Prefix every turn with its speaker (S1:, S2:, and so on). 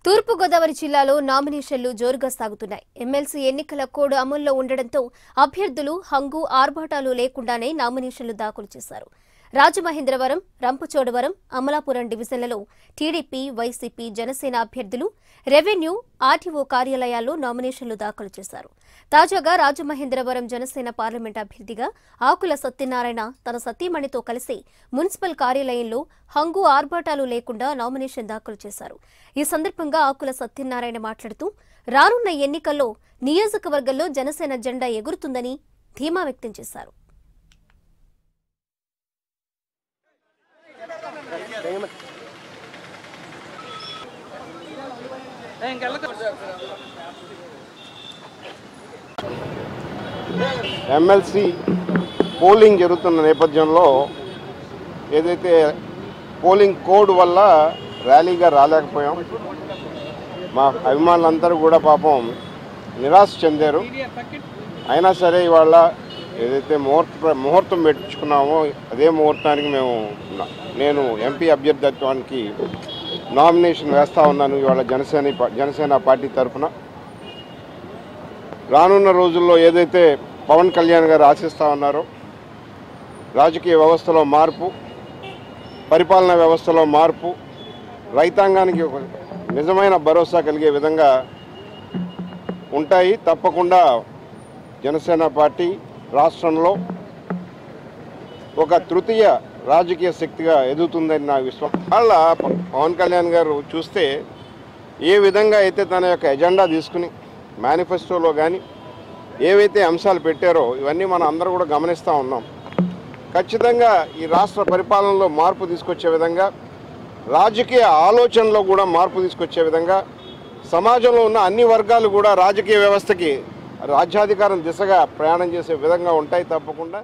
S1: తూర్పు గోదావరి జిల్లాలో నామినేషన్లు జోరుగా సాగుతున్నాయి. ఎమ్మెల్సీ ఎన్నికల కోడ్ అమల్లో ఉండడంతో అభ్యర్థులు హంగు ఆర్భాటాలు లేకుండానే నామినేషన్లు దాఖలు చేశారు. రాజమహేంద్రవరం, రంపచోడవరం, అమలాపురం డివిజన్లలో టీడీపీ, వైసీపీ, జనసేన అభ్యర్థులు రెవెన్యూ, ఆర్టీఓ కార్యాలయాల్లో నామినేషన్లు దాఖలు చేశారు. తాజాగా రాజమహేంద్రవరం జనసేన పార్లమెంట్ అభ్యర్థిగా ఆకుల సత్యనారాయణ తన సతీమణితో కలిసి మున్సిపల్ కార్యాలయంలో హంగు ఆర్భాటాలు లేకుండా నామినేషన్ దాఖలు చేశారు. ఈ సందర్భంగా ఆకుల సత్యనారాయణ మాట్లాడుతూ రానున్న ఎన్నికల్లో నియోజకవర్గంలో జనసేన జెండా ఎగురుతుందని ధీమా వ్యక్తం చేశారు.
S2: ఎమ్మెల్సీ పోలింగ్ జరుగుతున్న నేపథ్యంలో ఏదైతే పోలింగ్ కోడ్ వల్ల ర్యాలీగా రాలేకపోయాం, మా అభిమానులందరూ కూడా పాపం నిరాశ చెందారు. అయినా సరే ఇవాళ ఏదైతే ముహూర్తం పెట్టించుకున్నామో అదే ముహూర్తానికి నేను ఎంపీ అభ్యర్థిత్వానికి నామినేషన్ వేస్తూ ఉన్నాను. ఇవాళ జనసేన పార్టీ తరఫున రానున్న రోజుల్లో ఏదైతే పవన్ కళ్యాణ్ గారు ఆశిస్తూ ఉన్నారో రాజకీయ వ్యవస్థలో మార్పు, పరిపాలనా వ్యవస్థలో మార్పు, రైతాంగానికి ఒక నిజమైన భరోసా కలిగే విధంగా ఉంటాయి. తప్పకుండా జనసేన పార్టీ రాష్ట్రంలో ఒక తృతీయ రాజకీయ శక్తిగా ఎదుగుతుందని నా విశ్వాసం. వాళ్ళ పవన్ కళ్యాణ్ గారు చూస్తే ఏ విధంగా అయితే తన యొక్క ఎజెండా తీసుకుని మేనిఫెస్టోలో కానీ ఏవైతే అంశాలు పెట్టారో ఇవన్నీ మనం అందరూ కూడా గమనిస్తూ ఉన్నాం. ఖచ్చితంగా ఈ రాష్ట్ర పరిపాలనలో మార్పు తీసుకొచ్చే విధంగా, రాజకీయ ఆలోచనలో కూడా మార్పు తీసుకొచ్చే విధంగా, సమాజంలో ఉన్న అన్ని వర్గాలు కూడా రాజకీయ వ్యవస్థకి రాజ్యాధికారం దిశగా ప్రయాణం చేసే విధంగా ఉంటాయి తప్పకుండా.